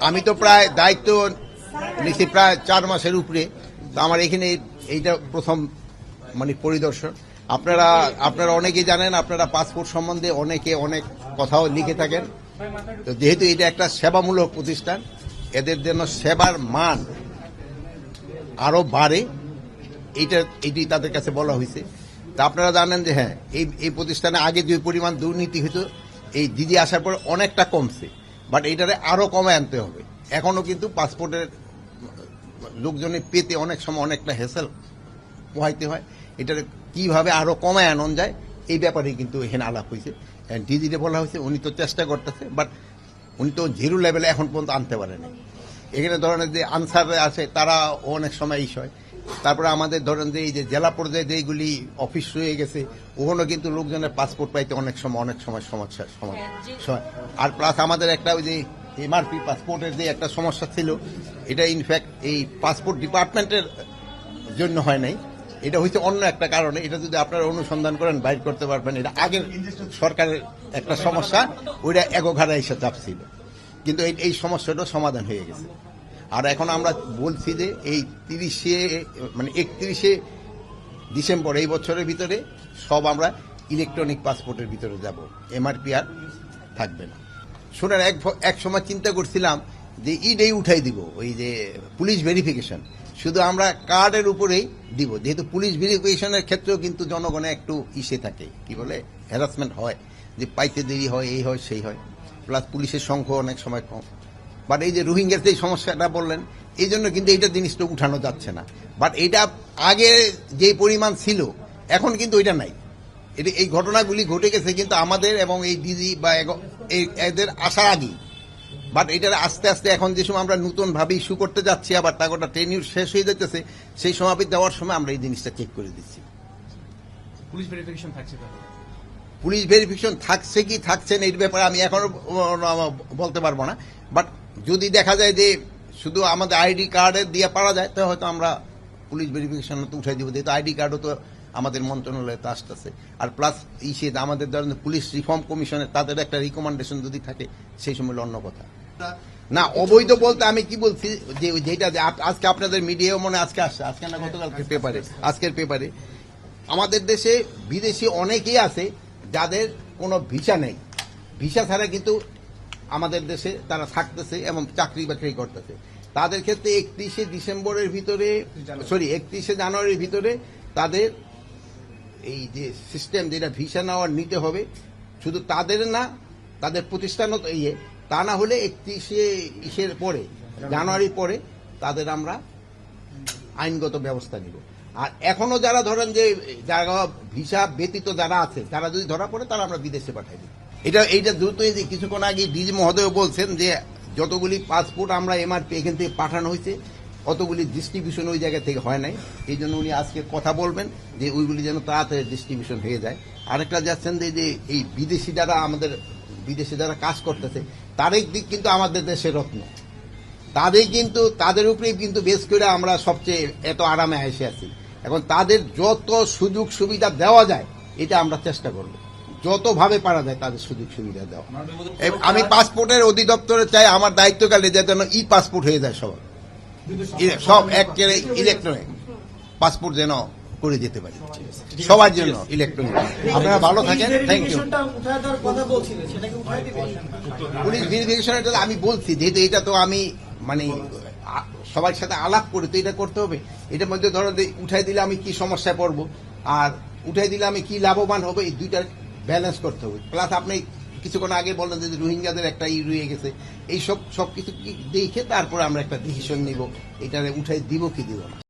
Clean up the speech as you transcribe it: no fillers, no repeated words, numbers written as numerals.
আমি তো প্রায় দায়িত্ব নিচ্ছি প্রায় 4 মাসের উপরে। তো আমার এখানে এইটা প্রথম পরিদর্শন। আপনারা অনেকেই জানেন, আপনারা পাসপোর্ট সম্বন্ধে অনেকে অনেক কথাও লিখে থাকেন। তো যেহেতু এটা একটা সেবামূলক প্রতিষ্ঠান, এদের জন্য সেবার মান আরো বাড়ে, এটি তাদের কাছে বলা হয়েছে। তা আপনারা জানেন যে হ্যাঁ, এই প্রতিষ্ঠানে আগে যে পরিমাণ দুর্নীতি হতো, এই দিদি আসার পর অনেকটা কমছে, বাট এইটারে আরো কমে আনতে হবে। এখনো কিন্তু পাসপোর্টের লোকজনে পেতে অনেক সময় অনেকটা হেসেল পোহাইতে হয়। এটারে কিভাবে আরো কমায় আনন যায়, এই ব্যাপারে কিন্তু এখানে আলাপ হয়েছে। ডিজিতে বলা হয়েছে উনি তো চেষ্টা করতেছে, বাট উনি তো জিরো লেভেলে এখন পর্যন্ত আনতে পারেনি। এখানে ধরনের যে আনসার আছে তারা অনেক সময় হয়। তারপরে আমাদের ধরেন যে এই যে জেলা পর্যায়ে যেগুলি অফিস রয়ে গেছে, ওখানে কিন্তু লোকজনের পাসপোর্ট পাইতে অনেক সময় সমস্যা। আর প্লাস আমাদের একটা ওই যে এমআরপি পাসপোর্টের যে একটা সমস্যা ছিল, এটা ইনফ্যাক্ট এই পাসপোর্ট ডিপার্টমেন্টের জন্য হয় নাই, এটা হচ্ছে অন্য একটা কারণে। এটা যদি আপনারা অনুসন্ধান করেন বাইর করতে পারবেন। এটা আগের সরকারের একটা সমস্যা, ওইটা একঘাড়া এসে চাপছিল, কিন্তু এই সমস্যাটা সমাধান হয়ে গেছে। আর এখন আমরা বলছি যে এই 31শে ডিসেম্বর এই বছরের ভিতরে সব আমরা ইলেকট্রনিক পাসপোর্টের ভিতরে যাব, এমআরপি আর থাকবে না। শোনেন, এক সময় চিন্তা করছিলাম যে ইডেই উঠাই দিব, ওই যে পুলিশ ভেরিফিকেশন শুধু আমরা কার্ডের উপরেই দিব, যেহেতু পুলিশ ভেরিফিকেশনের ক্ষেত্রেও কিন্তু জনগণে একটু ইসে থাকে, কি বলে হ্যারাসমেন্ট হয়, যে পাইতে দেরি হয়, এই হয় সেই হয়, প্লাস পুলিশের সংখ্যা অনেক সময় কম। বাট এই যে রোহিঙ্গার যে সমস্যাটা বললেন, এই জন্য কিন্তু এইটা জিনিসটা উঠানো যাচ্ছে না। বাট এটা আগে যে পরিমাণ ছিল এখন কিন্তু ওইটা নাই। এই ঘটনাগুলি ঘটে গেছে কিন্তু আমাদের এবং এই ডিজি বা এদের আসার আগেই। বাট এটার আস্তে আস্তে এখন যে সময় আমরা নতুন ভাবে ইস্যু করতে যাচ্ছি, আবার তারটা ট্রেনিং শেষ হয়ে যাচ্ছে, সেই সমাবেশ দেওয়ার সময় আমরা এই জিনিসটা চেক করে দিচ্ছি। পুলিশ ভেরিফিকেশন থাকছে, পুলিশ ভেরিফিকেশন থাকছে কি থাকছে না এর ব্যাপারে আমি এখনো বলতে পারবো না। বাট যদি দেখা যায় যে শুধু আমাদের আইডি কার্ডে দিয়ে পারা যায়, তাহলে হয়তো আমরা পুলিশ ভেরিফিকেশন তো উঠাই দিব, যেহেতু আইডি কার্ডও তো আমাদের মন্ত্রণালয়ে আসতেছে। আর প্লাস আমাদের ধরেন পুলিশ রিফর্ম কমিশনের তাদের একটা রিকমেন্ডেশন যদি থাকে, সেই সময় অন্য কথা না। অবৈধ বলতে আমি কি বলছি, যে যেটা আজকে আপনাদের মিডিয়াও মনে আজকে আসছে, আজকে না গতকালকে পেপারে, আজকের পেপারে আমাদের দেশে বিদেশি অনেকেই আছে যাদের কোনো ভিসা নেই, ভিসা ছাড়া কিন্তু আমাদের দেশে তারা থাকতেছে এবং চাকরি বাকরি করতেছে। তাদের ক্ষেত্রে 31শে জানুয়ারির ভিতরে তাদের এই যে সিস্টেম, যেটা ভিসা নেওয়ার নিতে হবে, শুধু তাদের না, তাদের প্রতিষ্ঠানও তা না হলে 31শে জানুয়ারির পরে তাদের আমরা আইনগত ব্যবস্থা নিব। আর এখনো যারা ধরেন যে যারা ভিসা ব্যতীত যারা আছে, তারা যদি ধরা পড়ে, তারা আমরা বিদেশে পাঠাই দিই। এইটা দ্রুতই, যে কিছুক্ষণ আগে ডিজি মহোদয় বলছেন যে যতগুলি পাসপোর্ট আমরা এমআরপি এখান থেকে পাঠানো হয়েছে, অতগুলি ডিস্ট্রিবিউশন ওই জায়গা থেকে হয় নাই। এই জন্য উনি আজকে কথা বলবেন যে ওইগুলি যেন তাড়াতাড়ি ডিস্ট্রিবিউশন হয়ে যায়। আরেকটা যাচ্ছেন যে এই বিদেশি যারা আমাদের বিদেশে যারা কাজ করতেছে, তাদের দিক কিন্তু আমাদের দেশের রত্ন, তাদের উপরেই কিন্তু বেশ করে আমরা সবচেয়ে এত আরামে এসে আছি। এখন তাদের যত সুযোগ সুবিধা দেওয়া যায়, এটা আমরা চেষ্টা করব, যতভাবে পারা যায় তাদের সুযোগ সুবিধা দেওয়া। আমি পাসপোর্টের অধিদপ্তরে চাই আমার দায়িত্বকালে যেন ই পাসপোর্ট হয়ে যায়, সব একেবারে ইলেকট্রনিক পাসপোর্ট যেন করে যেতে পারি সবার জন্য ইলেকট্রনিক। আপনারা ভালো থাকেন, থ্যাংক ইউ। পুলিশ ভেরিফিকেশন আমি বলছি, যেহেতু এটা তো আমি সবার সাথে আলাপ করে তো এটা করতে হবে। এটার মধ্যে ধরো উঠাই দিলে আমি কি সমস্যায় পড়বো, আর উঠাই দিলে আমি কি লাভবান হবো, এই দুইটার ব্যালেন্স করতে হবে। প্লাস আপনি কিছুক্ষণ আগে বললেন যে রোহিঙ্গাদের একটা রয়ে গেছে, এই সবকিছু দেখে তারপরে আমরা একটা ডিসিশন নিব, এটারে উঠাই দিব কি দিব না।